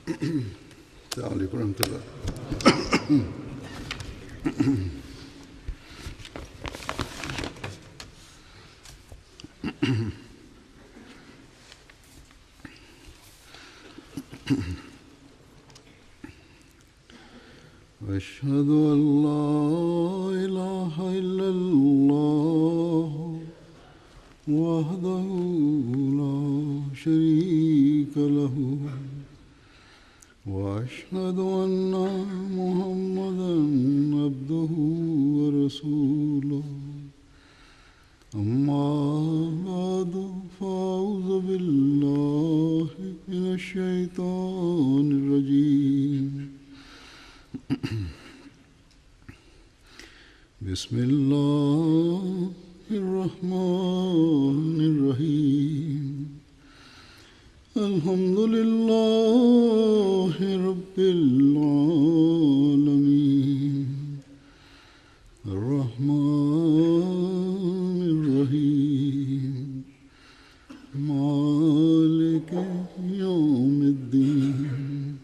السلام عليكم ورحمة الله. أشهد أن لا إله إلا الله وحده لا شريك له وأشهد أن محمدا عبده ورسوله أما بعد فأعوذ بالله من الشيطان الرجيم بسم الله الرحمن الرحيم الحمد لله رب العالمين الرحمن الرحيم مالك يوم الدين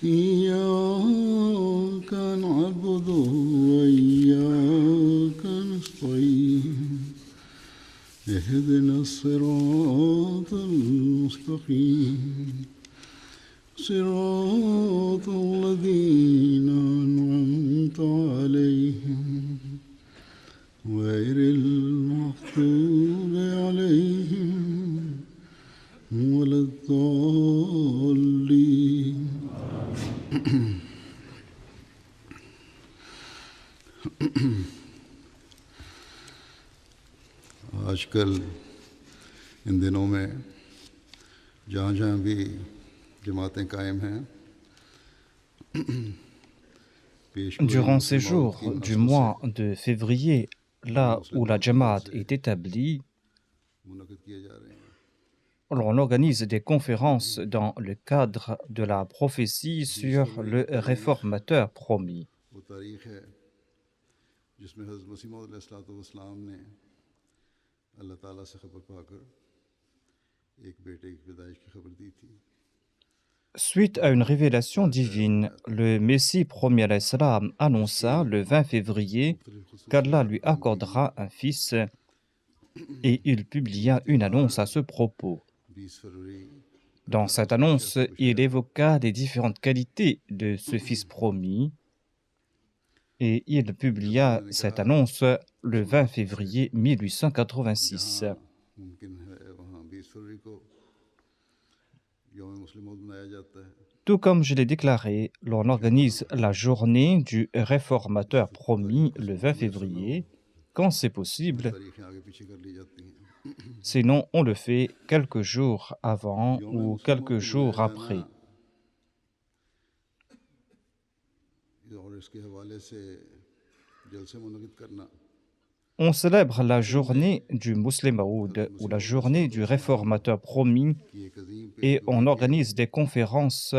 إياك نعبد وإياك نستعين اهدنا الصراط المستقيم صراط الذين أنعمت عليهم غير المغضوب عليهم ولا الضالين. आजकल इन दिनों में जहाँ जहाँ भी जमातें कायम हैं, Durant ces jours du mois de février, là où la Jamaat est établie, on organise des conférences dans le cadre de la prophétie sur le réformateur promis. Suite à une révélation divine, le Messie promis à l'Islam annonça le 20 février qu'Allah lui accordera un fils et il publia une annonce à ce propos. Dans cette annonce, il évoqua les différentes qualités de ce fils promis et il publia cette annonce le 20 février 1886. Tout comme je l'ai déclaré, l'on organise la journée du réformateur promis le 20 février, quand c'est possible. Sinon, on le fait quelques jours avant ou quelques jours après. On célèbre la journée du Muslim Maoud ou la journée du réformateur promis et on organise des conférences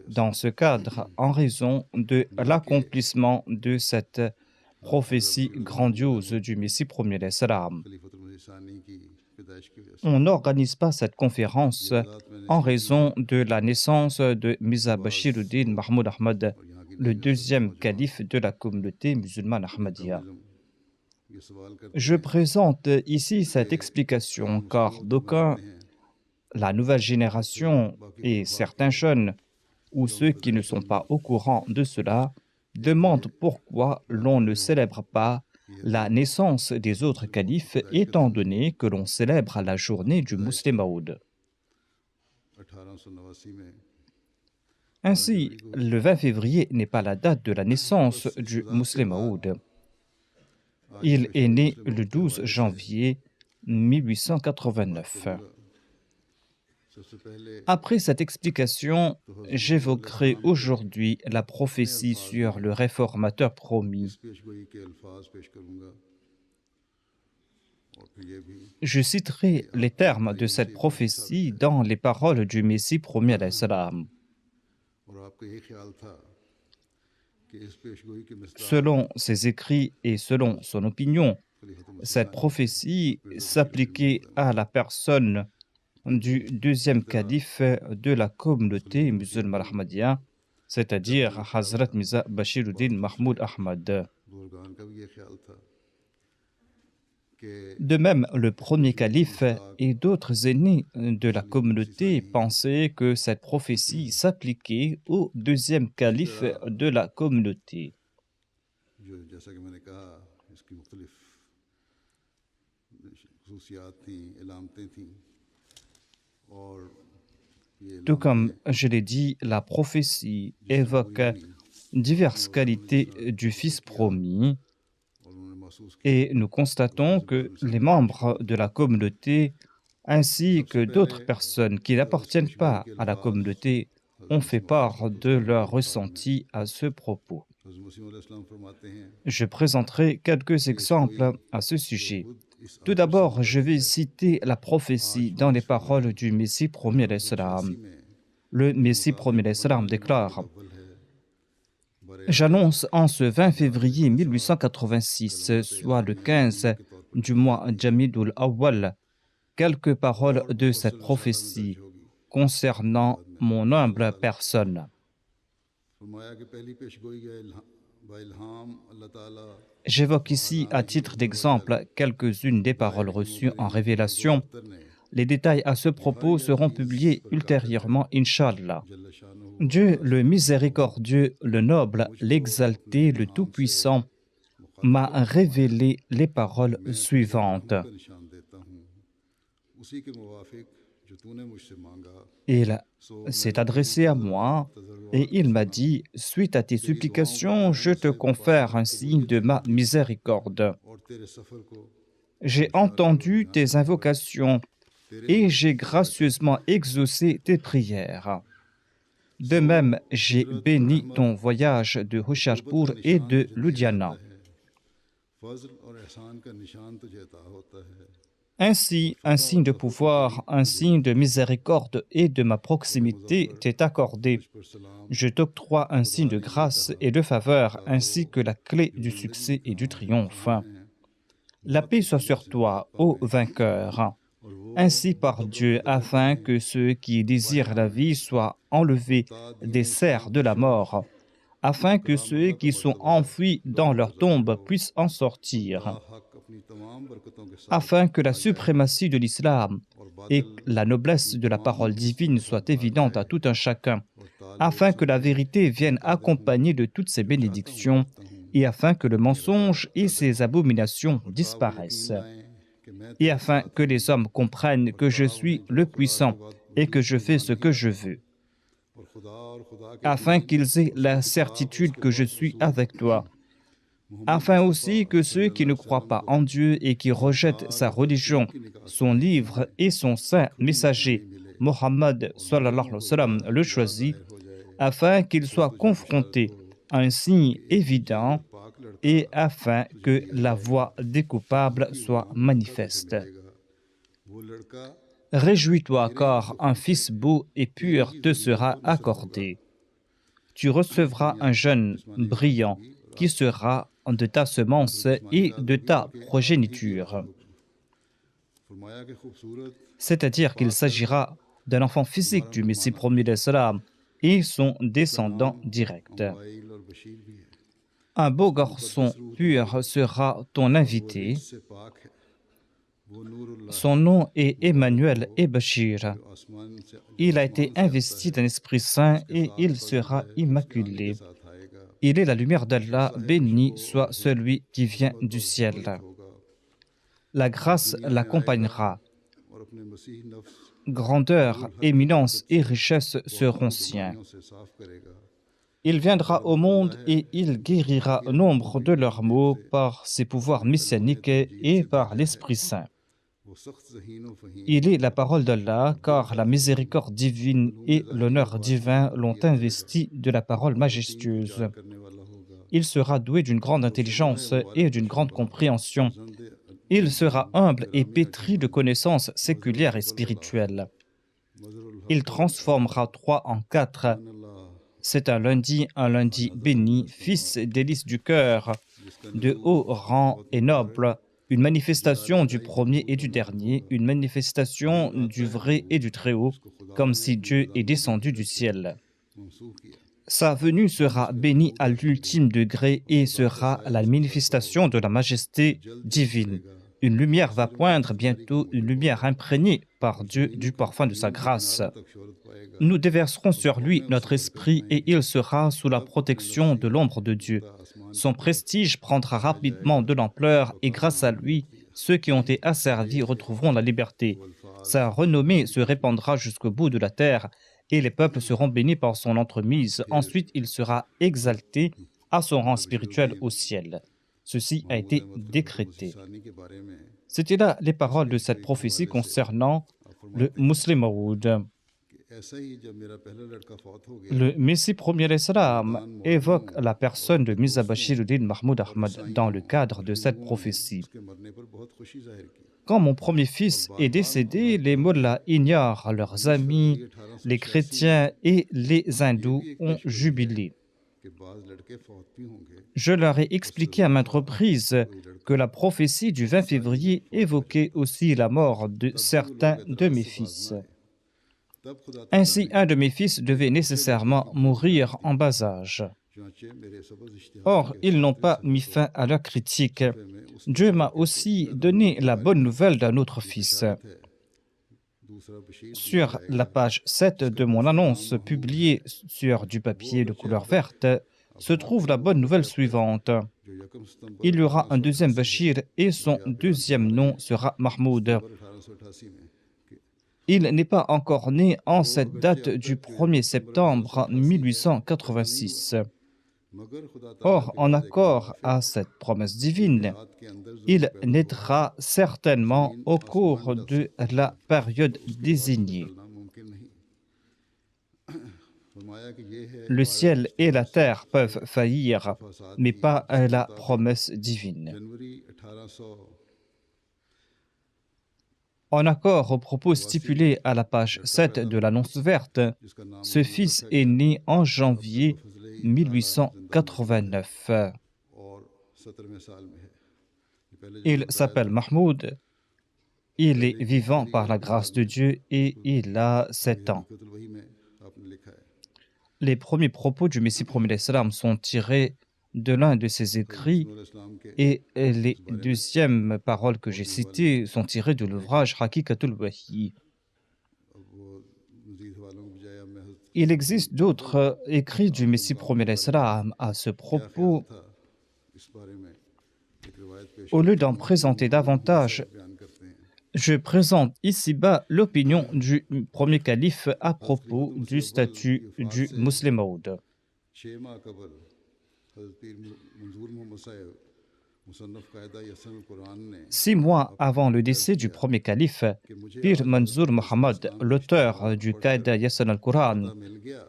dans ce cadre en raison de l'accomplissement de cette prophétie grandiose du Messie premier d'Islam. On n'organise pas cette conférence en raison de la naissance de Mirza Bashiruddin Mahmoud Ahmad, le deuxième calife de la communauté musulmane Ahmadiyya. Je présente ici cette explication car d'aucuns, la nouvelle génération et certains jeunes, ou ceux qui ne sont pas au courant de cela, demandent pourquoi l'on ne célèbre pas la naissance des autres califes étant donné que l'on célèbre la journée du Muslim Maoud. Ainsi, le 20 février n'est pas la date de la naissance du Muslim Maoud. Il est né le 12 janvier 1889. Après cette explication, j'évoquerai aujourd'hui la prophétie sur le réformateur promis. Je citerai les termes de cette prophétie dans les paroles du Messie promis à l'Islam. Selon ses écrits et selon son opinion, cette prophétie s'appliquait à la personne du deuxième calife de la communauté musulmane ahmadiyya, c'est-à-dire Hazrat Mirza Bashiruddin Mahmoud Ahmad. De même, le premier calife et d'autres aînés de la communauté pensaient que cette prophétie s'appliquait au deuxième calife de la communauté. Tout comme je l'ai dit, la prophétie évoque diverses qualités du Fils promis et nous constatons que les membres de la communauté ainsi que d'autres personnes qui n'appartiennent pas à la communauté ont fait part de leur ressenti à ce propos. Je présenterai quelques exemples à ce sujet. Tout d'abord, je vais citer la prophétie dans les paroles du Messie premier d'Islam. Le Messie premier d'Islam déclare: J'annonce en ce 20 février 1886, soit le 15 du mois Jamidul Awwal, quelques paroles de cette prophétie concernant mon humble personne. J'évoque ici à titre d'exemple quelques-unes des paroles reçues en révélation. Les détails à ce propos seront publiés ultérieurement, Inch'Allah. Dieu, le miséricordieux, le noble, l'exalté, le tout-puissant, m'a révélé les paroles suivantes. Il s'est adressé à moi et il m'a dit: suite à tes supplications, je te confère un signe de ma miséricorde. J'ai entendu tes invocations et j'ai gracieusement exaucé tes prières. De même, j'ai béni ton voyage de Hoshiarpur et de Ludhiana. Ainsi, un signe de pouvoir, un signe de miséricorde et de ma proximité t'est accordé. Je t'octroie un signe de grâce et de faveur, ainsi que la clé du succès et du triomphe. La paix soit sur toi, ô vainqueur. Ainsi par Dieu, afin que ceux qui désirent la vie soient enlevés des serres de la mort, afin que ceux qui sont enfouis dans leur tombe puissent en sortir, afin que la suprématie de l'islam et la noblesse de la parole divine soient évidentes à tout un chacun, afin que la vérité vienne accompagnée de toutes ses bénédictions et afin que le mensonge et ses abominations disparaissent, et afin que les hommes comprennent que je suis le puissant et que je fais ce que je veux, afin qu'ils aient la certitude que je suis avec toi, afin aussi que ceux qui ne croient pas en Dieu et qui rejettent sa religion, son livre et son saint messager, Mohammed sallallahu alayhi wa sallam, le choisi, afin qu'ils soient confrontés à un signe évident et afin que la voix des coupables soit manifeste. Réjouis-toi, car un fils beau et pur te sera accordé. Tu recevras un jeune brillant qui sera de ta semence et de ta progéniture. C'est-à-dire qu'il s'agira d'un enfant physique du Messie premier d'Islam et son descendant direct. Un beau garçon pur sera ton invité. Son nom est Emmanuel et Bachir. Il a été investi d'un Esprit Saint et il sera immaculé. Il est la lumière d'Allah, béni soit celui qui vient du ciel. La grâce l'accompagnera. Grandeur, éminence et richesse seront siens. Il viendra au monde et il guérira nombre de leurs maux par ses pouvoirs messianiques et par l'Esprit Saint. Il est la parole d'Allah, car la miséricorde divine et l'honneur divin l'ont investi de la parole majestueuse. Il sera doué d'une grande intelligence et d'une grande compréhension. Il sera humble et pétri de connaissances séculières et spirituelles. Il transformera 3 en 4. C'est un lundi béni, fils délice du cœur, de haut rang et noble, une manifestation du premier et du dernier, une manifestation du vrai et du Très-Haut, comme si Dieu est descendu du ciel. Sa venue sera bénie à l'ultime degré et sera la manifestation de la majesté divine. Une lumière va poindre bientôt, une lumière imprégnée par Dieu du parfum de sa grâce. Nous déverserons sur lui notre esprit et il sera sous la protection de l'ombre de Dieu. Son prestige prendra rapidement de l'ampleur et grâce à lui, ceux qui ont été asservis retrouveront la liberté. Sa renommée se répandra jusqu'au bout de la terre et les peuples seront bénis par son entremise. Ensuite, il sera exalté à son rang spirituel au ciel. Ceci a été décrété. C'était là les paroles de cette prophétie concernant le Muslim Maud. Le Messie premier Islam évoque la personne de Mirza Bashiruddin Mahmoud Ahmad dans le cadre de cette prophétie. Quand mon premier fils est décédé, les mullahs ignorent leurs amis, les chrétiens et les hindous ont jubilé. Je leur ai expliqué à maintes reprises que la prophétie du 20 février évoquait aussi la mort de certains de mes fils. Ainsi, un de mes fils devait nécessairement mourir en bas âge. Or, ils n'ont pas mis fin à leur critique. Dieu m'a aussi donné la bonne nouvelle d'un autre fils. Sur la page 7 de mon annonce publiée sur du papier de couleur verte se trouve la bonne nouvelle suivante. Il y aura un deuxième Bachir et son deuxième nom sera Mahmoud. Il n'est pas encore né en cette date du 1er septembre 1886. Or, en accord à cette promesse divine, il naîtra certainement au cours de la période désignée. Le ciel et la terre peuvent faillir, mais pas la promesse divine. En accord aux propos stipulés à la page 7 de l'annonce verte, ce fils est né en janvier 1889. Il s'appelle Mahmoud. Il est vivant par la grâce de Dieu et il a 7 ans. Les premiers propos du Messie premier d'Islam sont tirés de l'un de ses écrits et les deuxièmes paroles que j'ai citées sont tirées de l'ouvrage Haqiqatul Wahi. Il existe d'autres écrits du Messie premier d'Islam à ce propos. Au lieu d'en présenter davantage, je présente ici-bas l'opinion du premier calife à propos du statut du Muslim Maud. 6 mois avant le décès du premier calife, Pir Manzour Muhammad, l'auteur du Qaïda Yasan al-Quran,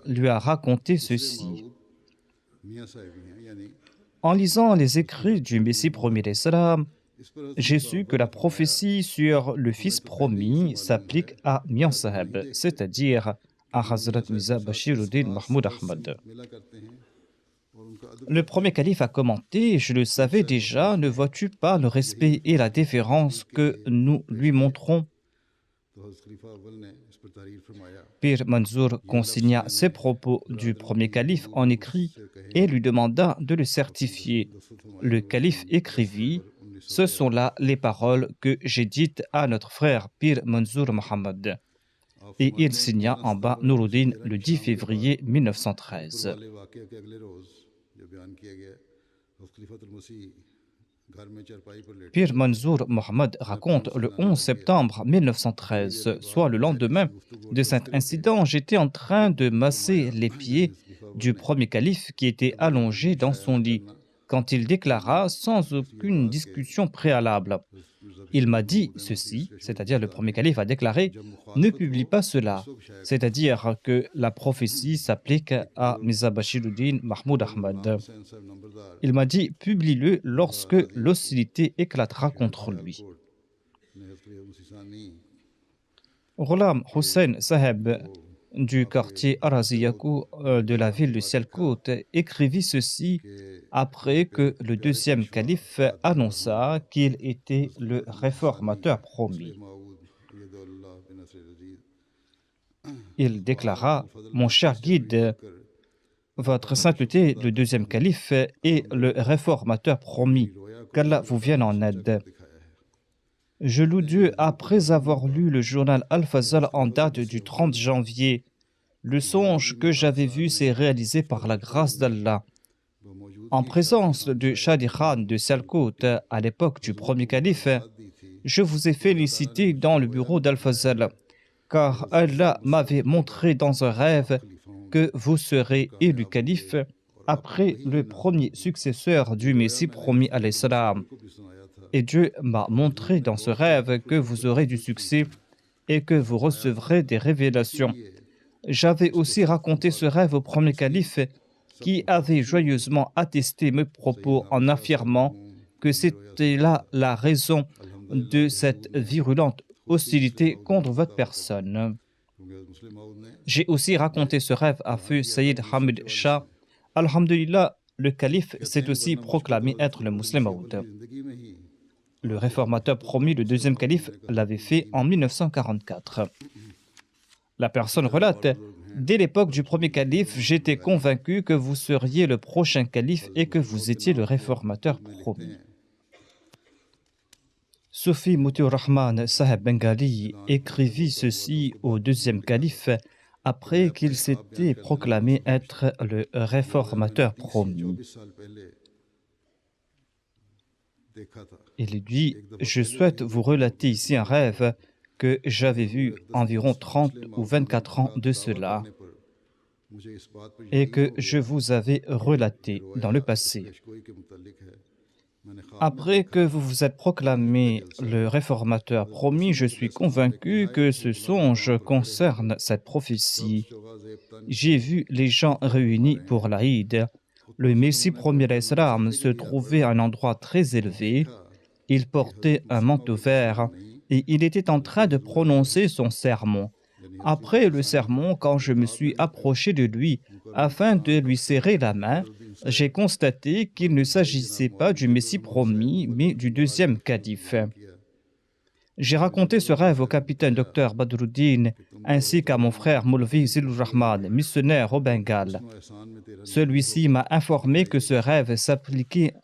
lui a raconté ceci. En lisant les écrits du Messie premier d'Islam, j'ai su que la prophétie sur le fils promis s'applique à Mian Sahib, c'est-à-dire à Hazrat Mirza Bashiruddin Mahmoud Ahmad. Le premier calife a commenté « Je le savais déjà, ne vois-tu pas le respect et la déférence que nous lui montrons ?» Pir Manzour consigna ces propos du premier calife en écrit et lui demanda de le certifier. Le calife écrivit « Ce sont là les paroles que j'ai dites à notre frère Pir Manzour Muhammad. » Et il signa en bas Nuruddin le 10 février 1913. Pir Manzour Muhammad raconte le 11 septembre 1913, soit le lendemain de cet incident, j'étais en train de masser les pieds du premier calife qui était allongé dans son lit, quand il déclara sans aucune discussion préalable. Il m'a dit ceci, c'est-à-dire le premier calife a déclaré « Ne publie pas cela », c'est-à-dire que la prophétie s'applique à Mirza Bashiruddin Mahmoud Ahmad. Il m'a dit « Publie-le lorsque l'hostilité éclatera contre lui ». Ghulam Hussain Saheb du quartier Araziyakou de la ville de Sialkot écrivit ceci après que le deuxième calife annonça qu'il était le réformateur promis. Il déclara: Mon cher guide, votre sainteté, le deuxième calife, est le réformateur promis. Qu'Allah vous vienne en aide. Je loue Dieu après avoir lu le journal Al-Fazal en date du 30 janvier. Le songe que j'avais vu s'est réalisé par la grâce d'Allah. En présence de Shadi Khan de Sialkot à l'époque du premier calife, je vous ai félicité dans le bureau d'Al-Fazal, car Allah m'avait montré dans un rêve que vous serez élu calife après le premier successeur du Messie promis alayhi salam. Et Dieu m'a montré dans ce rêve que vous aurez du succès et que vous recevrez des révélations. J'avais aussi raconté ce rêve au premier calife qui avait joyeusement attesté mes propos en affirmant que c'était là la raison de cette virulente hostilité contre votre personne. J'ai aussi raconté ce rêve à feu Sayyid Hamid Shah. Alhamdulillah, le calife s'est aussi proclamé être le musulman Maud. Le réformateur promis, le deuxième calife, l'avait fait en 1944. La personne relate: dès l'époque du premier calife, j'étais convaincu que vous seriez le prochain calife et que vous étiez le réformateur promis. Soufi Mutiur Rahman Saheb Bengali écrivit ceci au deuxième calife après qu'il s'était proclamé être le réformateur promis. Il dit: Je souhaite vous relater ici un rêve que j'avais vu environ 30 ou 24 ans de cela et que je vous avais relaté dans le passé. Après que vous vous êtes proclamé le réformateur promis, je suis convaincu que ce songe concerne cette prophétie. J'ai vu les gens réunis pour l'Aïd. Le Messie premier d'Islam se trouvait à un endroit très élevé. Il portait un manteau vert et il était en train de prononcer son sermon. Après le sermon, quand je me suis approché de lui afin de lui serrer la main, j'ai constaté qu'il ne s'agissait pas du Messie promis, mais du deuxième calife. J'ai raconté ce rêve au capitaine Dr Badruddin ainsi qu'à mon frère Moulvi Zilur Rahman, missionnaire au Bengale. Celui-ci m'a informé que ce rêve s'appliquait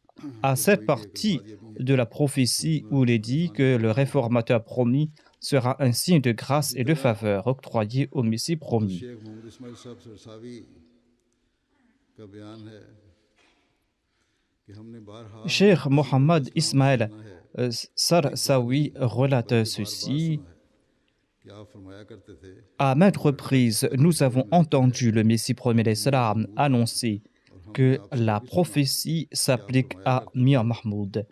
à cette partie de la prophétie où il est dit que le réformateur promis sera un signe de grâce et de faveur octroyé au Messie promis. Cheikh Mohammed Ismail Sarsawi relate ceci: à maintes reprises, nous avons entendu le Messie premier d'Islam annoncer que la prophétie s'applique à Mia Mahmoud.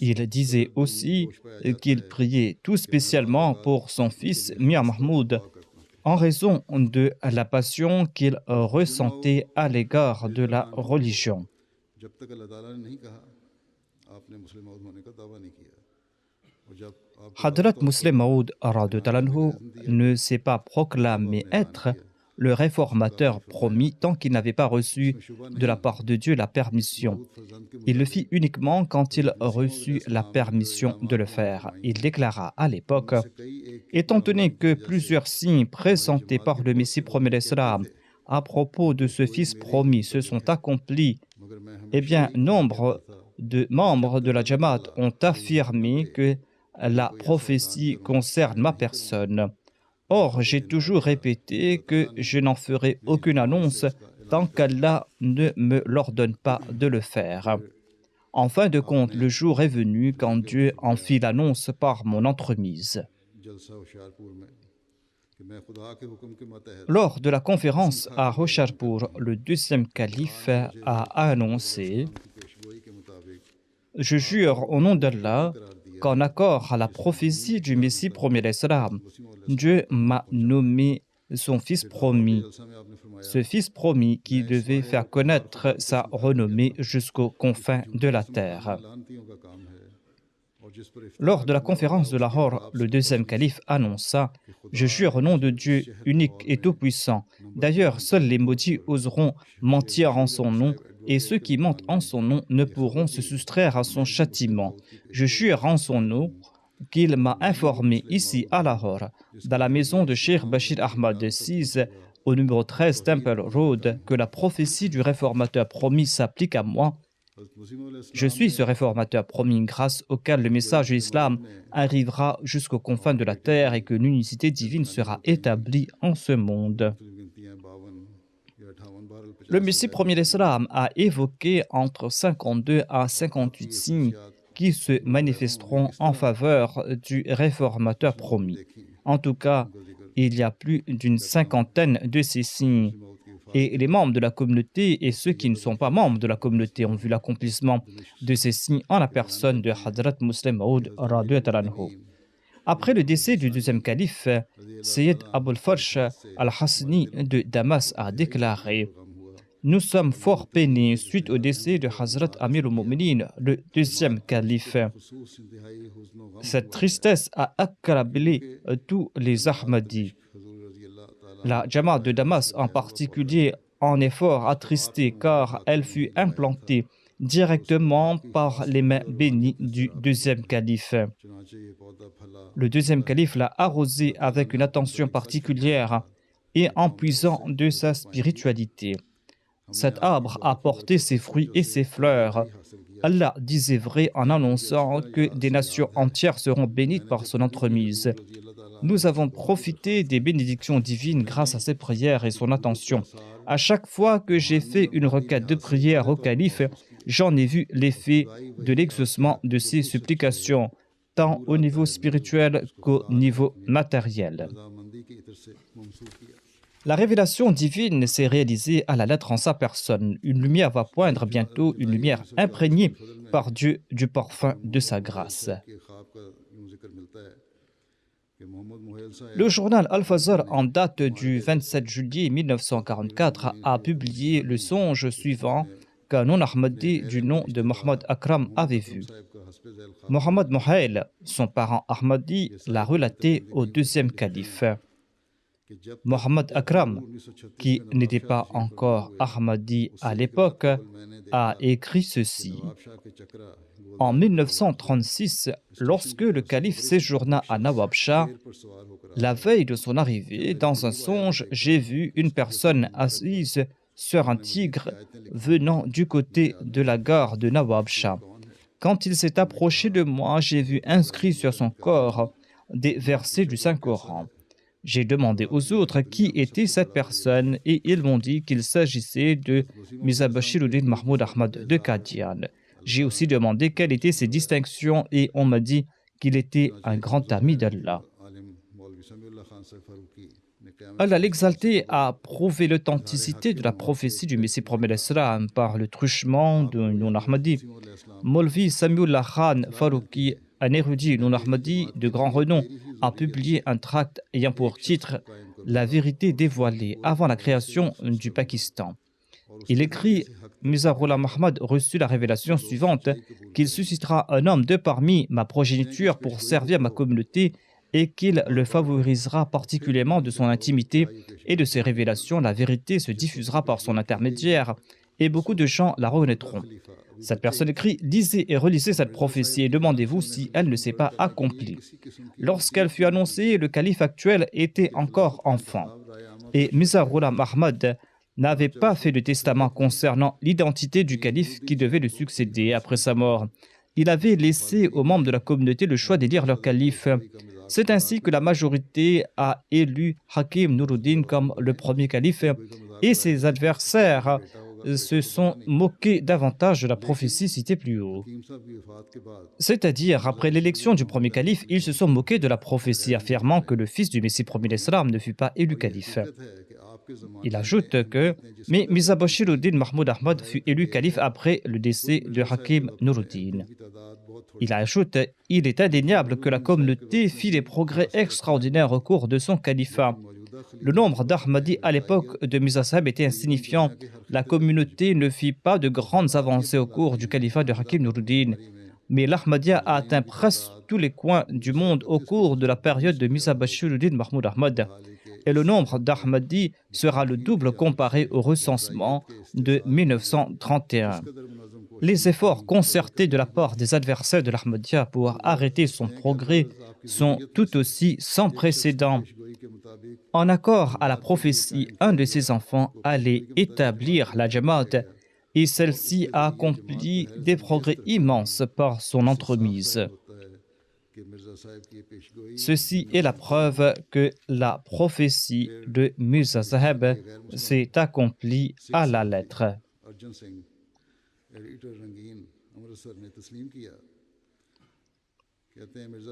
Il disait aussi qu'il priait tout spécialement pour son fils Mia Mahmoud en raison de la passion qu'il ressentait à l'égard de la religion. Hadrat Muslim Maud ne s'est pas proclamé être le réformateur promis tant qu'il n'avait pas reçu de la part de Dieu la permission. Il le fit uniquement quand il reçut la permission de le faire. Il déclara à l'époque: étant donné que plusieurs signes présentés par le Messie premier d'Islam à propos de ce fils promis se sont accomplis, eh bien, nombre de membres de la Jamaat ont affirmé que la prophétie concerne ma personne. Or, j'ai toujours répété que je n'en ferai aucune annonce tant qu'Allah ne me l'ordonne pas de le faire. En fin de compte, le jour est venu quand Dieu en fit l'annonce par mon entremise. Lors de la conférence à Hoshiarpur, le deuxième calife a annoncé: je jure au nom d'Allah qu'en accord à la prophétie du Messie premier d'Islam, Dieu m'a nommé son fils promis. Ce fils promis qui devait faire connaître sa renommée jusqu'aux confins de la terre. Lors de la conférence de Lahore, le deuxième calife annonça « Je jure au nom de Dieu unique et tout-puissant. D'ailleurs, seuls les maudits oseront mentir en son nom, et ceux qui mentent en son nom ne pourront se soustraire à son châtiment. Je jure en son nom qu'il m'a informé ici à Lahore, dans la maison de Cheikh Bashir Ahmad VI, au numéro 13 Temple Road, que la prophétie du réformateur promis s'applique à moi. Je suis ce réformateur promis grâce auquel le message de l'islam arrivera jusqu'aux confins de la terre et que l'unicité divine sera établie en ce monde. » Le Messie premier d'Islam a évoqué entre 52 à 58 signes qui se manifesteront en faveur du réformateur promis. En tout cas, il y a plus d'une cinquantaine de ces signes. Et les membres de la communauté et ceux qui ne sont pas membres de la communauté ont vu l'accomplissement de ces signes en la personne de Hadrat Muslim Maud radhiyallahu anhu. Après le décès du deuxième calife, Sayyid Abul Farsh al-Hasni de Damas a déclaré « Nous sommes fort peinés suite au décès de Hazrat Amir al-Mu'minin, le deuxième calife. Cette tristesse a accablé tous les Ahmadis. La Jamaat de Damas en particulier en est fort attristée car elle fut implantée directement par les mains bénies du deuxième calife. Le deuxième calife l'a arrosée avec une attention particulière et en puisant de sa spiritualité. Cet arbre a porté ses fruits et ses fleurs. Allah disait vrai en annonçant que des nations entières seront bénies par son entremise. Nous avons profité des bénédictions divines grâce à ses prières et son attention. À chaque fois que j'ai fait une requête de prière au calife, j'en ai vu l'effet de l'exaucement de ses supplications, tant au niveau spirituel qu'au niveau matériel. La révélation divine s'est réalisée à la lettre en sa personne. Une lumière va poindre bientôt, une lumière imprégnée par Dieu du parfum de sa grâce. Le journal Al-Fazr, en date du 27 juillet 1944, a publié le songe suivant qu'un non-Ahmadi du nom de Mohammed Akram avait vu. Mohammed Mohail, son parent Ahmadi, l'a relaté au deuxième calife. Mohammed Akram, qui n'était pas encore Ahmadi à l'époque, a écrit ceci. En 1936, lorsque le calife séjourna à Nawabshah, la veille de son arrivée, dans un songe, j'ai vu une personne assise sur un tigre venant du côté de la gare de Nawabshah. Quand il s'est approché de moi, j'ai vu inscrit sur son corps des versets du Saint-Coran. J'ai demandé aux autres qui était cette personne et ils m'ont dit qu'il s'agissait de Mirza Bashiruddin Mahmoud Ahmad de Qadian. J'ai aussi demandé quelles étaient ses distinctions et on m'a dit qu'il était un grand ami d'Allah. Allah l'exalté a prouvé l'authenticité de la prophétie du Messie promet l'Islam par le truchement d'un non-Ahmadi. Maulvi Samiullah Khan Farouki, un érudit non-Ahmadi de grand renom, a publié un tract ayant pour titre « La vérité dévoilée avant la création du Pakistan ». Il écrit « Mirza Ghulam Ahmad reçut la révélation suivante qu'il suscitera un homme de parmi ma progéniture pour servir ma communauté et qu'il le favorisera particulièrement de son intimité et de ses révélations. La vérité se diffusera par son intermédiaire et beaucoup de gens la reconnaîtront. » Cette personne écrit « Lisez et relisez cette prophétie et demandez-vous si elle ne s'est pas accomplie. » Lorsqu'elle fut annoncée, le calife actuel était encore enfant et Mirza Ghulam Ahmad n'avait pas fait de testament concernant l'identité du calife qui devait le succéder après sa mort. Il avait laissé aux membres de la communauté le choix d'élire leur calife. C'est ainsi que la majorité a élu Hakim Nuruddin comme le premier calife et ses adversaires se sont moqués davantage de la prophétie citée plus haut. C'est-à-dire, après l'élection du premier calife, ils se sont moqués de la prophétie, affirmant que le fils du Messie premier d'Islam ne fut pas élu calife. Il ajoute que « Mais Mirza Bashiruddin Mahmoud Ahmad fut élu calife après le décès de Hakim Nuruddin. » Il ajoute « Il est indéniable que la communauté fit des progrès extraordinaires au cours de son califat. Le nombre d'Ahmadis à l'époque de Mirza Sahib était insignifiant. La communauté ne fit pas de grandes avancées au cours du califat de Hakim Nuruddin. mais l'Ahmadiyya a atteint presque tous les coins du monde au cours de la période de Mirza Bashiruddin Mahmoud Ahmad. Et le nombre d'Ahmadis sera le double comparé au recensement de 1931. Les efforts concertés de la part des adversaires de l'Ahmadiyya pour arrêter son progrès sont tout aussi sans précédent. En accord à la prophétie, un de ses enfants allait établir la Jamaat et celle-ci a accompli des progrès immenses par son entremise. Ceci est la preuve que la prophétie de Mirza Saheb s'est accomplie à la lettre.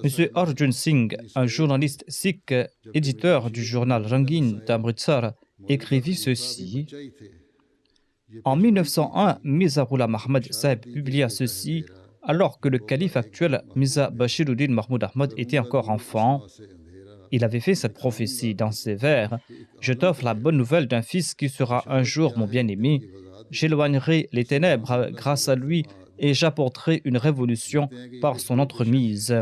M. Arjun Singh, un journaliste sikh, éditeur du journal Rangin d'Amritsar, écrivit ceci. En 1901, Mirza Ghulam Ahmad Saheb publia ceci alors que le calife actuel, Mirza Bashiruddin Mahmoud Ahmad, était encore enfant. Il avait fait cette prophétie dans ses vers. Je t'offre la bonne nouvelle d'un fils qui sera un jour mon bien-aimé. J'éloignerai les ténèbres grâce à lui et j'apporterai une révolution par son entremise.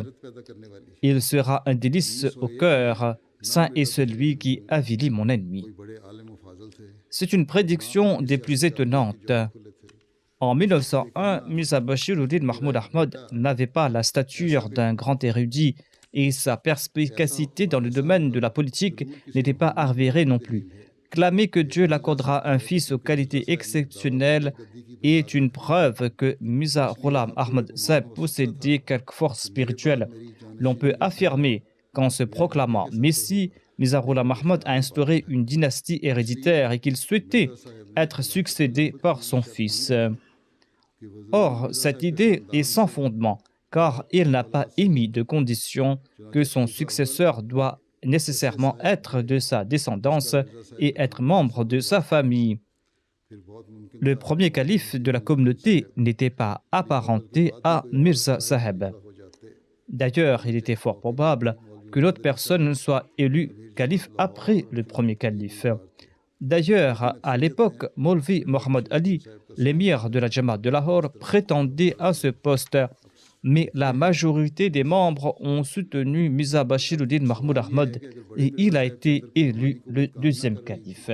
Il sera un délice au cœur, saint est celui qui avilit mon ennemi. C'est une prédiction des plus étonnantes. En 1901, Mirza Bashiruddin Mahmoud Ahmad n'avait pas la stature d'un grand érudit et sa perspicacité dans le domaine de la politique n'était pas avérée non plus. Clamer que Dieu l'accordera un fils aux qualités exceptionnelles est une preuve que Mirza Ghulam Ahmad Saheb possédait quelque force spirituelle. L'on peut affirmer qu'en se proclamant Messie, Mirza Ghulam Ahmad a instauré une dynastie héréditaire et qu'il souhaitait être succédé par son fils. Or, cette idée est sans fondement, car il n'a pas émis de condition que son successeur doit nécessairement être de sa descendance et être membre de sa famille. Le premier calife de la communauté n'était pas apparenté à Mirza Saheb. D'ailleurs, il était fort probable que l'autre personne soit élue calife après le premier calife. D'ailleurs, à l'époque, Maulvi Mohammad Ali, l'émir de la Jamaat de Lahore, prétendait à ce poste, mais la majorité des membres ont soutenu Mirza Bashiruddin Mahmoud Ahmad et il a été élu le deuxième calife.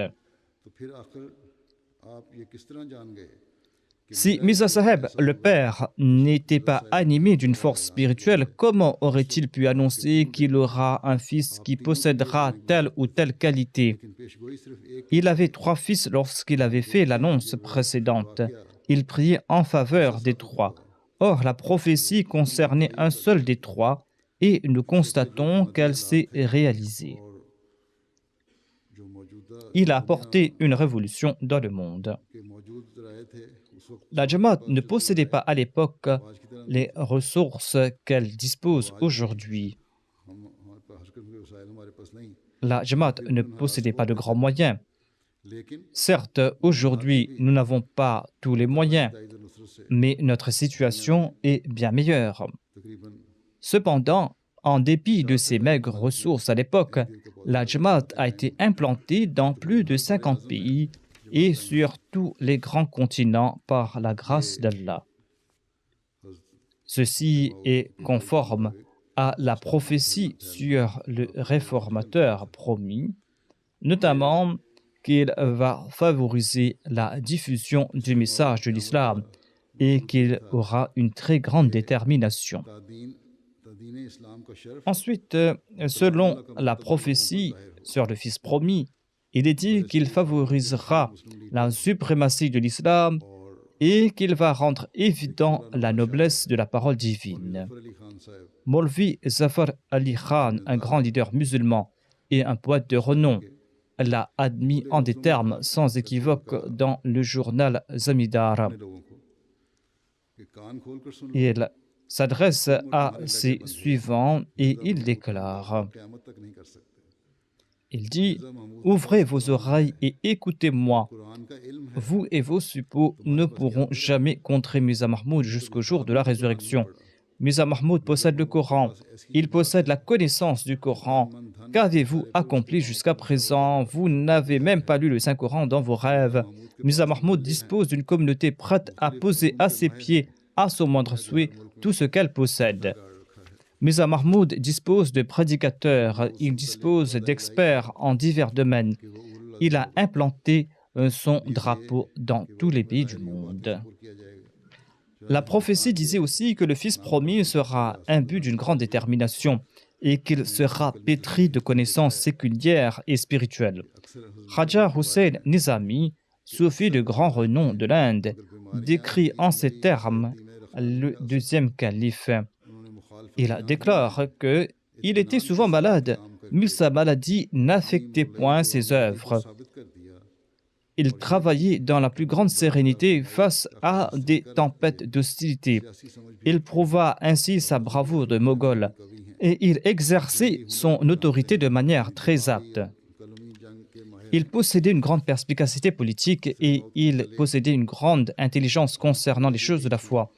Si Mirza Saheb, le père, n'était pas animé d'une force spirituelle, comment aurait-il pu annoncer qu'il aura un fils qui possédera telle ou telle qualité? Il avait 3 fils lorsqu'il avait fait l'annonce précédente. Il priait en faveur des 3. Or, la prophétie concernait un seul des 3 et nous constatons qu'elle s'est réalisée. Il a apporté une révolution dans le monde. La Jamaat ne possédait pas à l'époque les ressources qu'elle dispose aujourd'hui. La Jamaat ne possédait pas de grands moyens. Certes, aujourd'hui, nous n'avons pas tous les moyens, mais notre situation est bien meilleure. Cependant, en dépit de ces maigres ressources à l'époque, la Jamaat a été implantée dans plus de 50 pays et sur tous les grands continents par la grâce d'Allah. Ceci est conforme à la prophétie sur le réformateur promis, notamment qu'il va favoriser la diffusion du message de l'islam et qu'il aura une très grande détermination. Ensuite, selon la prophétie sur le Fils promis, il est dit qu'il favorisera la suprématie de l'islam et qu'il va rendre évident la noblesse de la parole divine. Maulvi Zafar Ali Khan, un grand leader musulman et un poète de renom, l'a admis en des termes sans équivoque dans le journal Zamidar. Il s'adresse à ses suivants et il déclare, il dit, « Ouvrez vos oreilles et écoutez-moi. Vous et vos suppôts ne pourront jamais contrer Mirza Mahmoud jusqu'au jour de la résurrection. Mirza Mahmoud possède le Coran. Il possède la connaissance du Coran. Qu'avez-vous accompli jusqu'à présent? Vous n'avez même pas lu le Saint-Coran dans vos rêves. Mirza Mahmoud dispose d'une communauté prête à poser à ses pieds, à son moindre souhait, tout ce qu'elle possède. Mirza Mahmoud dispose de prédicateurs, il dispose d'experts en divers domaines. Il a implanté son drapeau dans tous les pays du monde. La prophétie disait aussi que le fils promis sera imbu d'une grande détermination et qu'il sera pétri de connaissances séculières et spirituelles. Khaja Hussein Nizami, soufi de grand renom de l'Inde, décrit en ces termes le deuxième calife. Il déclare qu'il était souvent malade, mais sa maladie n'affectait point ses œuvres. Il travaillait dans la plus grande sérénité face à des tempêtes d'hostilité. Il prouva ainsi sa bravoure de Moghol et il exerçait son autorité de manière très apte. Il possédait une grande perspicacité politique et il possédait une grande intelligence concernant les choses de la foi.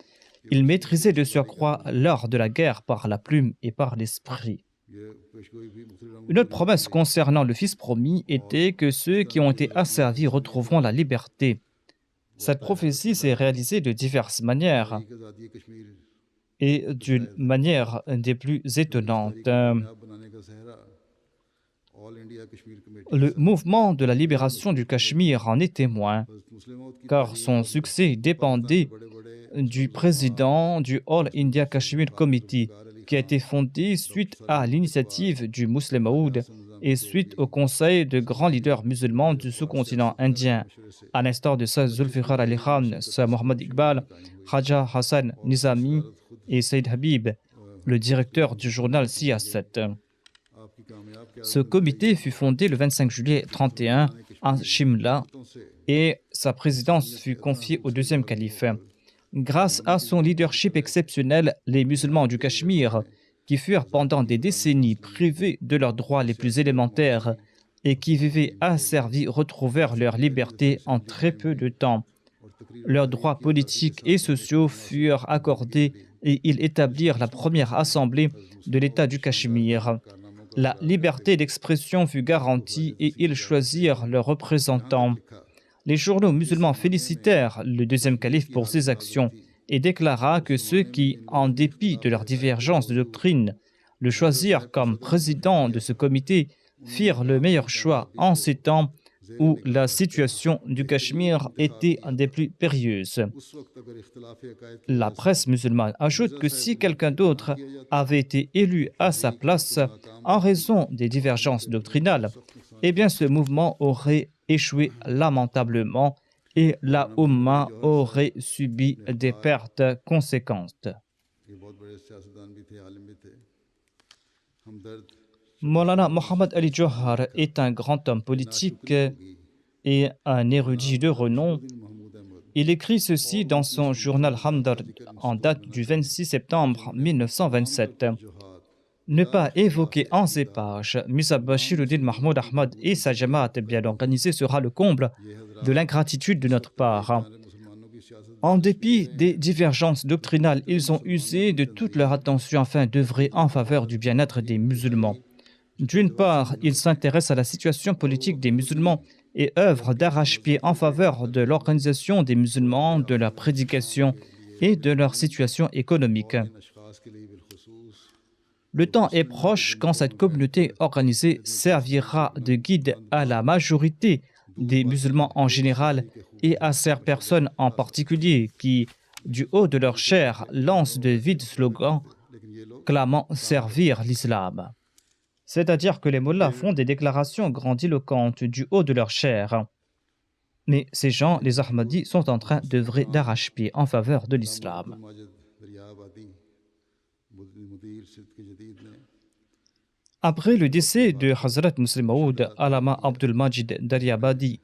Il maîtrisait de surcroît l'art de la guerre par la plume et par l'esprit. Une autre promesse concernant le Fils promis était que ceux qui ont été asservis retrouveront la liberté. Cette prophétie s'est réalisée de diverses manières et d'une manière des plus étonnantes. Le mouvement de la libération du Cachemire en est témoin, car son succès dépendait du président du All India Kashmir Committee, qui a été fondé suite à l'initiative du Muslim Maud et suite au conseil de grands leaders musulmans du sous-continent indien, à l'instar de Sayyid Zulfikar Ali Khan, Sayyid Mohammad Iqbal, Khaja Hassan Nizami et Sayyid Habib, le directeur du journal Siyasat. Ce comité fut fondé le 25 juillet 31 à Shimla et sa présidence fut confiée au deuxième calife. Grâce à son leadership exceptionnel, les musulmans du Cachemire, qui furent pendant des décennies privés de leurs droits les plus élémentaires et qui vivaient asservis, retrouvèrent leur liberté en très peu de temps. Leurs droits politiques et sociaux furent accordés et ils établirent la première assemblée de l'État du Cachemire. La liberté d'expression fut garantie et ils choisirent leurs représentants. Les journaux musulmans félicitèrent le deuxième calife pour ses actions et déclara que ceux qui, en dépit de leurs divergences de doctrine, le choisirent comme président de ce comité firent le meilleur choix en ces temps où la situation du Cachemire était des plus périlleuses. La presse musulmane ajoute que si quelqu'un d'autre avait été élu à sa place en raison des divergences doctrinales, eh bien ce mouvement aurait échoué lamentablement et la Ummah aurait subi des pertes conséquentes. Maulana Mohammad Ali Johar est un grand homme politique et un érudit de renom. Il écrit ceci dans son journal Hamdard en date du 26 septembre 1927. Ne pas évoquer en ces pages Mirza Bashiruddin Mahmoud Ahmad et sa jamaat bien organisée sera le comble de l'ingratitude de notre part. En dépit des divergences doctrinales, ils ont usé de toute leur attention afin d'œuvrer en faveur du bien-être des musulmans. D'une part, ils s'intéressent à la situation politique des musulmans et œuvrent d'arrache-pied en faveur de l'organisation des musulmans, de leur prédication et de leur situation économique. Le temps est proche quand cette communauté organisée servira de guide à la majorité des musulmans en général et à ces personnes en particulier qui, du haut de leur chair, lancent de vides slogans clamant servir l'islam. C'est-à-dire que les mollahs font des déclarations grandiloquentes du haut de leur chair. Mais ces gens, les Ahmadis, sont en train d'œuvrer d'arrache-pied en faveur de l'islam. Après le décès de Hazrat Muslim Maud, Allama Abdul Majid Daryabadi,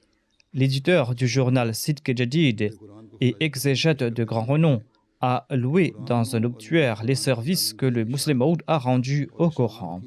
l'éditeur du journal Sidq Jadid et exégète de grand renom, a loué dans un obituaire les services que le Muslim Maud a rendus au Coran.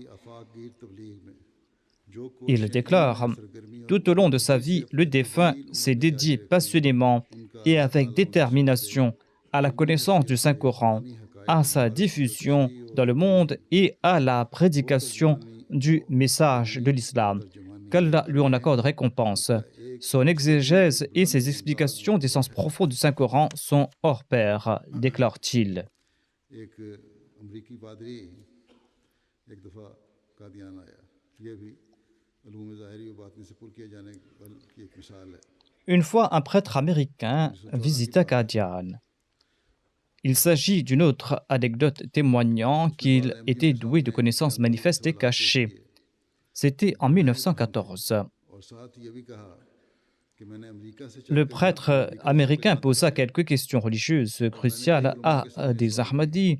Il déclare « Tout au long de sa vie, le défunt s'est dédié passionnément et avec détermination à la connaissance du Saint-Coran, à sa diffusion dans le monde et à la prédication du message de l'islam. Qu'Allah lui en accorde récompense. Son exégèse et ses explications des sens profonds du Saint-Coran sont hors pair, déclare-t-il. एक अमरीकी पादरी एक दफ़ा कादियान आया। ये भी अलूम ज़ाहिरी व बातिनी से पुर किए जाने की एक मिसाल है। Une fois, un prêtre américain visita Qadian. Il s'agit d'une autre anecdote témoignant qu'il était doué de connaissances manifestes et cachées. C'était en 1914. और साथ ये भी कहा कि मैंने अमेरिका से Le prêtre américain posa quelques questions religieuses cruciales à des Ahmadis.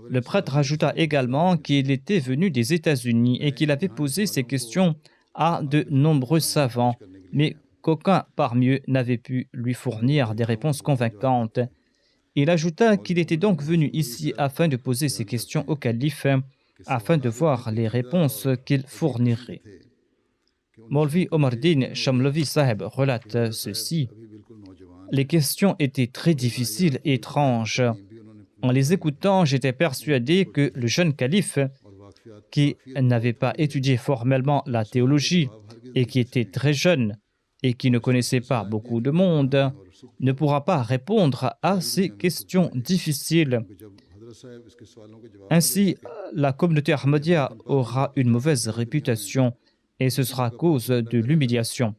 Le prêtre ajouta également qu'il était venu des États-Unis et qu'il avait posé ces questions à de nombreux savants, mais qu'aucun parmi eux n'avait pu lui fournir des réponses convaincantes. Il ajouta qu'il était donc venu ici afin de poser ces questions au calife, afin de voir les réponses qu'il fournirait. Maulvi Omardin Shamlovi Saheb relate ceci. Les questions étaient très difficiles et étranges. En les écoutant, j'étais persuadé que le jeune calife, qui n'avait pas étudié formellement la théologie et qui était très jeune et qui ne connaissait pas beaucoup de monde, ne pourra pas répondre à ces questions difficiles. Ainsi, la communauté Ahmadiyya aura une mauvaise réputation et ce sera à cause de l'humiliation.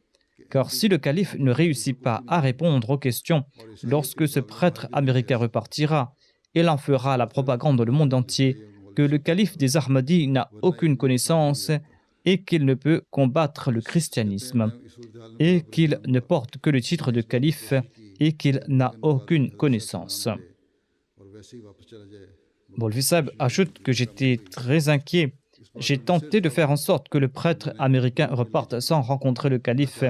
Car si le calife ne réussit pas à répondre aux questions lorsque ce prêtre américain repartira, il en fera la propagande dans le monde entier que le calife des Ahmadis n'a aucune connaissance et qu'il ne peut combattre le christianisme et qu'il ne porte que le titre de calife et qu'il n'a aucune connaissance. Maulvi Saheb ajoute que j'étais très inquiet. J'ai tenté de faire en sorte que le prêtre américain reparte sans rencontrer le calife,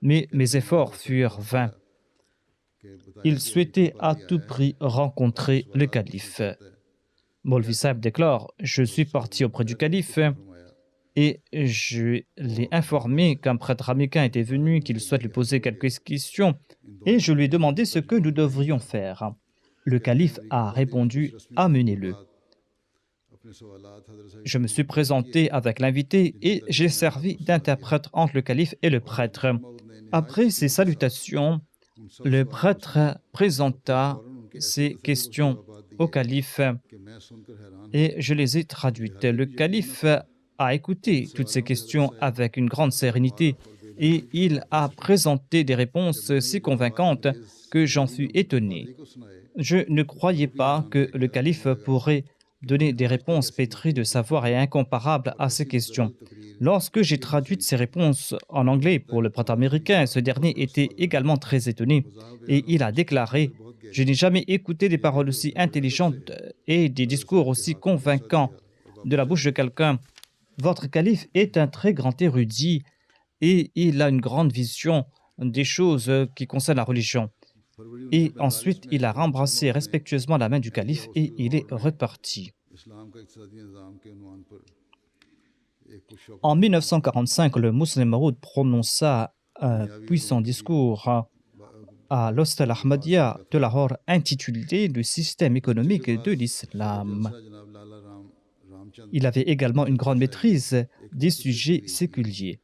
mais mes efforts furent vains. Il souhaitait à tout prix rencontrer le calife. Maulvi Saheb déclare « Je suis parti auprès du calife et je l'ai informé qu'un prêtre américain était venu, qu'il souhaite lui poser quelques questions et je lui ai demandé ce que nous devrions faire. Le calife a répondu « Amenez-le ». Je me suis présenté avec l'invité et j'ai servi d'interprète entre le calife et le prêtre. Après ces salutations, le prêtre présenta ces questions au calife et je les ai traduites. Le calife a écouté toutes ces questions avec une grande sérénité et il a présenté des réponses si convaincantes que j'en fus étonné. Je ne croyais pas que le calife pourrait donner des réponses pétries de savoir et incomparables à ces questions. Lorsque j'ai traduit ces réponses en anglais pour le prêtre américain, ce dernier était également très étonné et il a déclaré « Je n'ai jamais écouté des paroles aussi intelligentes et des discours aussi convaincants de la bouche de quelqu'un. Votre calife est un très grand érudit et il a une grande vision des choses qui concernent la religion. » Et ensuite, il a rembrassé respectueusement la main du calife et il est reparti. En 1945, le Muslim Maud prononça un puissant discours à l'hostel Ahmadiyya de Lahore intitulé « Le système économique de l'islam ». Il avait également une grande maîtrise des sujets séculiers.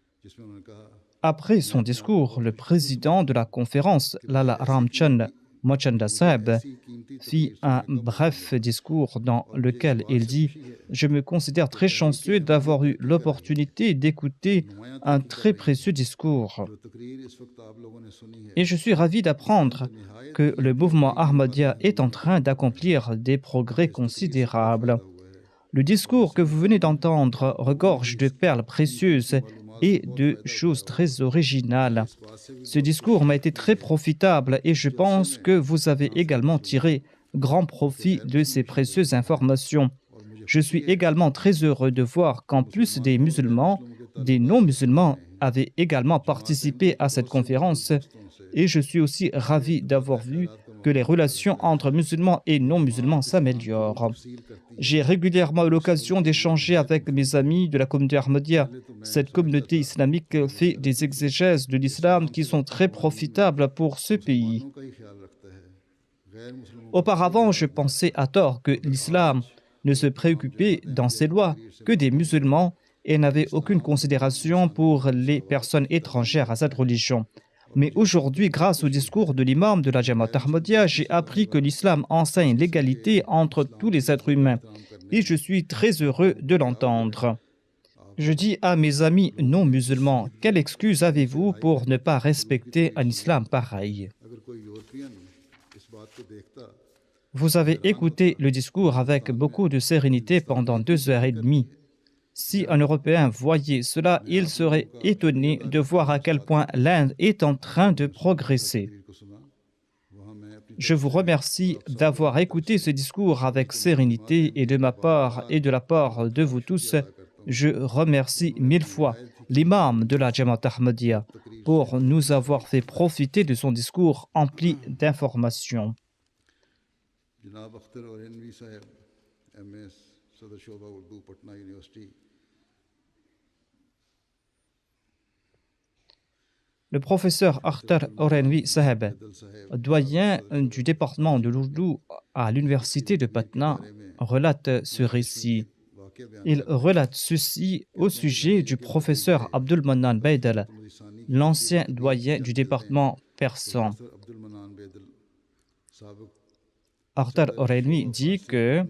Après son discours, le président de la conférence, Lala Ramchand Mochanda Saheb, fit un bref discours dans lequel il dit « Je me considère très chanceux d'avoir eu l'opportunité d'écouter un très précieux discours. Et je suis ravi d'apprendre que le mouvement Ahmadiyya est en train d'accomplir des progrès considérables. Le discours que vous venez d'entendre regorge de perles précieuses et de choses très originales. Ce discours m'a été très profitable et je pense que vous avez également tiré grand profit de ces précieuses informations. Je suis également très heureux de voir qu'en plus des musulmans, des non-musulmans avaient également participé à cette conférence et je suis aussi ravi d'avoir vu que les relations entre musulmans et non-musulmans s'améliorent. J'ai régulièrement eu l'occasion d'échanger avec mes amis de la communauté Ahmadiyya. Cette communauté islamique fait des exégèses de l'islam qui sont très profitables pour ce pays. Auparavant, je pensais à tort que l'islam ne se préoccupait dans ses lois que des musulmans et n'avait aucune considération pour les personnes étrangères à cette religion. Mais aujourd'hui, grâce au discours de l'imam de la Jamaat Ahmadiyya, j'ai appris que l'islam enseigne l'égalité entre tous les êtres humains. Et je suis très heureux de l'entendre. Je dis à mes amis non musulmans, quelle excuse avez-vous pour ne pas respecter un islam pareil? Vous avez écouté le discours avec beaucoup de sérénité pendant 2 heures et demie. Si un Européen voyait cela, il serait étonné de voir à quel point l'Inde est en train de progresser. Je vous remercie d'avoir écouté ce discours avec sérénité et de ma part et de la part de vous tous, je remercie 1000 fois l'imam de la Jamaat Ahmadiyya pour nous avoir fait profiter de son discours empli d'informations. जनाब अख्तर औरैनवी साहब MS सदर शोबा Urdu Patna university Le professeur Akhtar Orenvi Saheb, doyen du département de l'Ourdou à l'université de Patna, relate ce récit. Il relate ceci au sujet du professeur Abdul Mannan Baidal, l'ancien doyen du département persan. Akhtar Orenvi dit que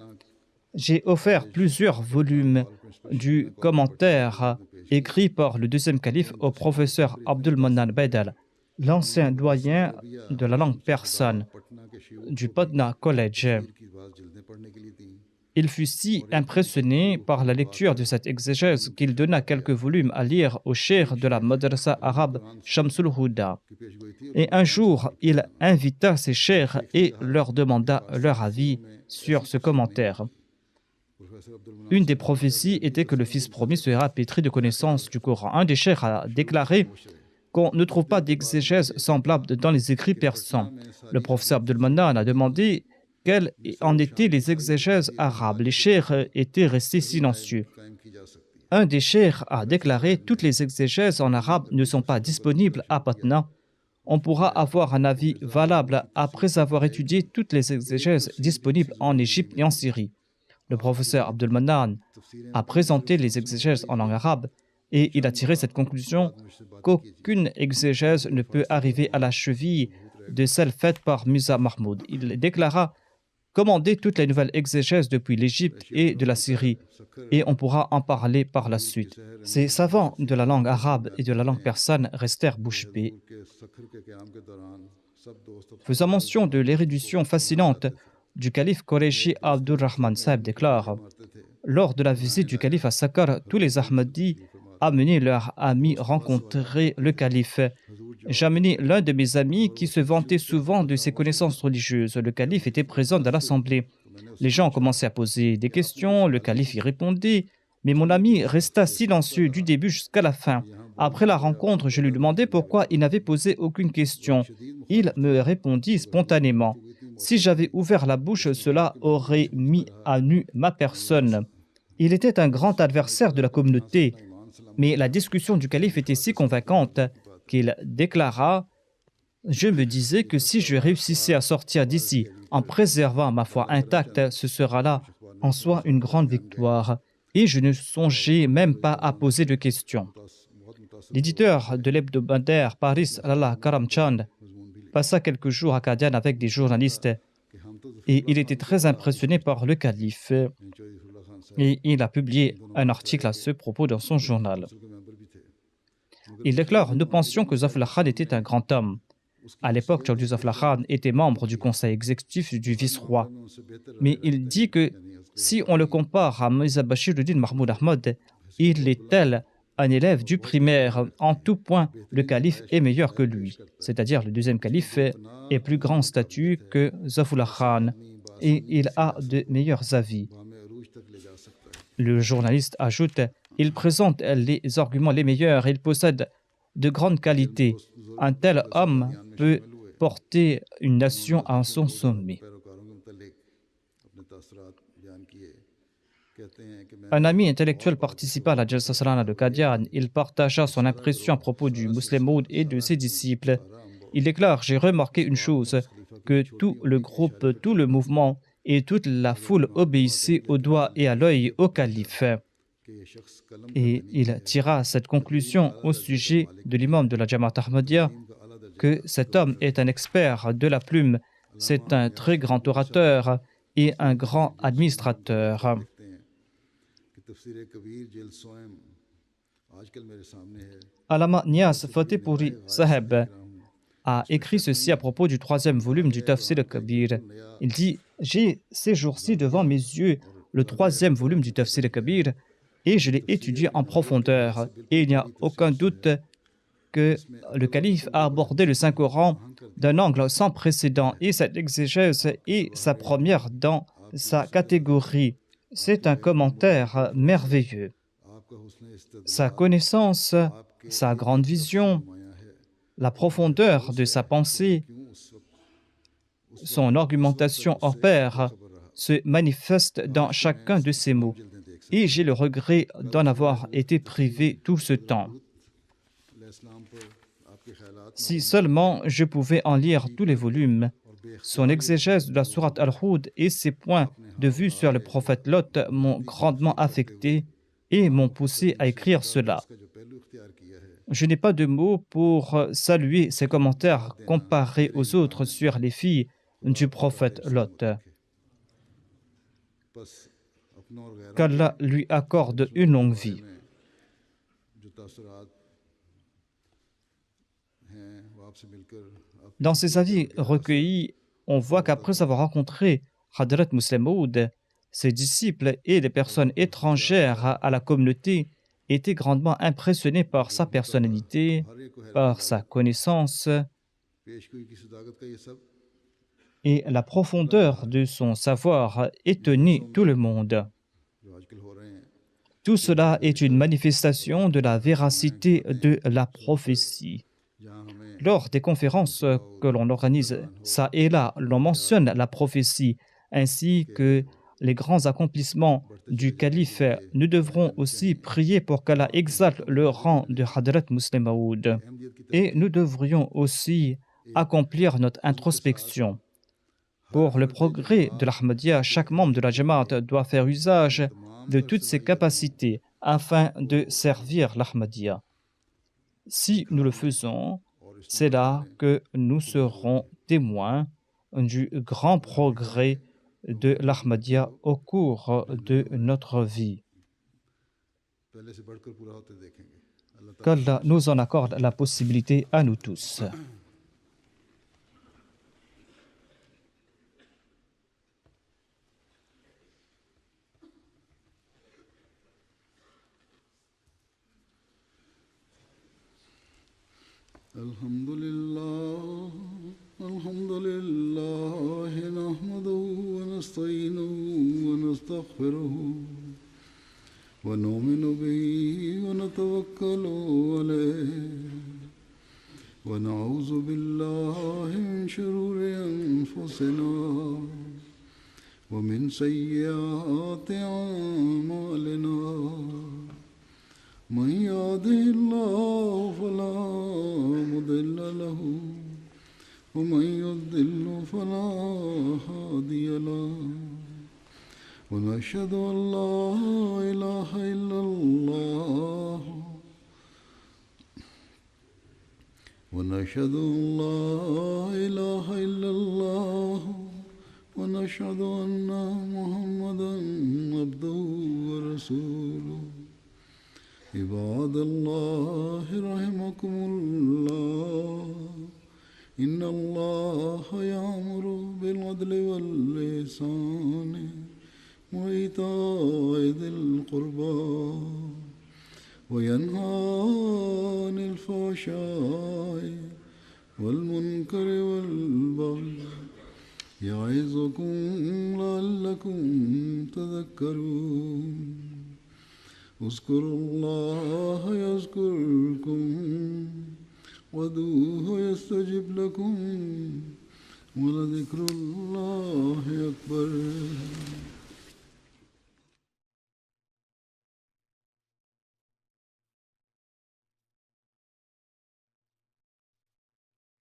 j'ai offert plusieurs volumes du commentaire écrit par le deuxième calife au professeur Abdul Mannan Baidal, l'ancien doyen de la langue persane du Patna College. Il fut si impressionné par la lecture de cette exégèse qu'il donna quelques volumes à lire au cheikh de la madrasa arabe Shamsul Huda. Et un jour, il invita ses cheikhs et leur demanda leur avis sur ce commentaire. Une des prophéties était que le Fils promis sera pétri de connaissances du Coran. Un des cheikhs a déclaré qu'on ne trouve pas d'exégèse semblable dans les écrits persans. Le professeur Abdul Mannan a demandé quelles en étaient les exégèses arabes. Les cheikhs étaient restés silencieux. Un des cheikhs a déclaré « Toutes les exégèses en arabe ne sont pas disponibles à Patna. On pourra avoir un avis valable après avoir étudié toutes les exégèses disponibles en Égypte et en Syrie. » Le professeur Abdul Mannan a présenté les exégèses en langue arabe et il a tiré cette conclusion qu'aucune exégèse ne peut arriver à la cheville de celle faite par Mirza Mahmoud. Il déclara commander toutes les nouvelles exégèses depuis l'Égypte et de la Syrie et on pourra en parler par la suite. Ces savants de la langue arabe et de la langue persane restèrent bouche bée. Faisant mention de l'érudition fascinante du calife Qureshi Abdur Rahman Sahib déclare « Lors de la visite du calife à Saqqara, tous les Ahmadis amenaient leurs amis rencontrer le calife. J'ai amené l'un de mes amis qui se vantait souvent de ses connaissances religieuses. Le calife était présent dans l'assemblée. Les gens ont commencé à poser des questions, le calife y répondait, mais mon ami resta silencieux du début jusqu'à la fin. Après la rencontre, je lui demandai pourquoi il n'avait posé aucune question. Il me répondit spontanément. Si j'avais ouvert la bouche, cela aurait mis à nu ma personne. Il était un grand adversaire de la communauté, mais la discussion du calife était si convaincante qu'il déclara « Je me disais que si je réussissais à sortir d'ici en préservant ma foi intacte, ce sera là en soi une grande victoire. » Et je ne songeais même pas à poser de questions. L'éditeur de l'hebdomadaire Paris Lala Karamchand passa quelques jours à Qadian avec des journalistes et il était très impressionné par le calife et il a publié un article à ce propos dans son journal. Il déclare « Nous pensions que Zafrullah Khan était un grand homme. À l'époque, Chaudhry Zafrullah Khan était membre du conseil exécutif du vice-roi. Mais il dit que si on le compare à Mirza Bashiruddin Mahmoud Ahmad, il est tel un élève du primaire. En tout point, le calife est meilleur que lui. C'est-à-dire le deuxième calife est plus grand statut que Zafrullah Khan et il a de meilleurs avis. » Le journaliste ajoute « Il présente les arguments les meilleurs, il possède de grandes qualités. Un tel homme peut porter une nation à son sommet. » Un ami intellectuel participa à la Jalsa Salana de Qadian. Il partagea son impression à propos du Muslim Maud et de ses disciples. Il déclare « J'ai remarqué une chose, que tout le groupe, tout le mouvement et toute la foule obéissait au doigt et à l'œil au calife. » Et il tira cette conclusion au sujet de l'imam de la Jamaat Ahmadiyya que cet homme est un expert de la plume, c'est un très grand orateur et un grand administrateur. Allama Nias Fatehpuri Saheb a écrit ceci à propos du 3e volume du Tafsir al-Kabir. Il dit « J'ai ces jours-ci devant mes yeux le 3e volume du Tafsir al-Kabir et je l'ai étudié en profondeur. Et il n'y a aucun doute que le calife a abordé le Saint-Coran d'un angle sans précédent et cette exégèse est sa première dans sa catégorie. C'est un commentaire merveilleux. Sa connaissance, sa grande vision, la profondeur de sa pensée, son argumentation hors pair se manifeste dans chacun de ses mots. Et j'ai le regret d'en avoir été privé tout ce temps. Si seulement je pouvais en lire tous les volumes. Son exégèse de la sourate Al-Hud et ses points de vue sur le prophète Lot m'ont grandement affecté et m'ont poussé à écrire cela. Je n'ai pas de mots pour saluer ses commentaires comparés aux autres sur les filles du prophète Lot. Qu'Allah lui accorde une longue vie. Dans ses avis recueillis, on voit qu'après avoir rencontré Hadrat Muslim Maud, ses disciples et les personnes étrangères à la communauté étaient grandement impressionnés par sa personnalité, par sa connaissance et la profondeur de son savoir étonnait tout le monde. Tout cela est une manifestation de la véracité de la prophétie. Lors des conférences que l'on organise, ça et là, l'on mentionne la prophétie ainsi que les grands accomplissements du calife. Nous devrons aussi prier pour qu'Allah exalte le rang de Hadrat Muslim Maud. Et nous devrions aussi accomplir notre introspection. Pour le progrès de l'Ahmadiyya, chaque membre de la Jamaat doit faire usage de toutes ses capacités afin de servir l'Ahmadiyya. Si nous le faisons, c'est là que nous serons témoins du grand progrès de l'Ahmadiyya au cours de notre vie. Qu'Allah nous en accorde la possibilité à nous tous. Alhamdulillah, nahmaduhu wa nasta'inuhu wa nastaghfiruhu wa nu'minu bihi wa natawakkalu alayhi wa na'udhu billahi min shururi anfusina wa min sayyiati a'malina. من يهده الله فلا مضل له ومن يضلل فلا هادي له ونشهد أن لا إله إلا الله ونشهد أن لا إله إلا الله ونشهد أن محمدا عبده ورسوله عباد الله رحمكم الله إن الله يأمر بالعدل والإحسان وإيتاء ذي القربى وينهى عن الفحشاء والمنكر والبغي يعظكم لعلكم تذكرون اذكروا الله يذكركم وادعوه يستجب لكم ولذكر الله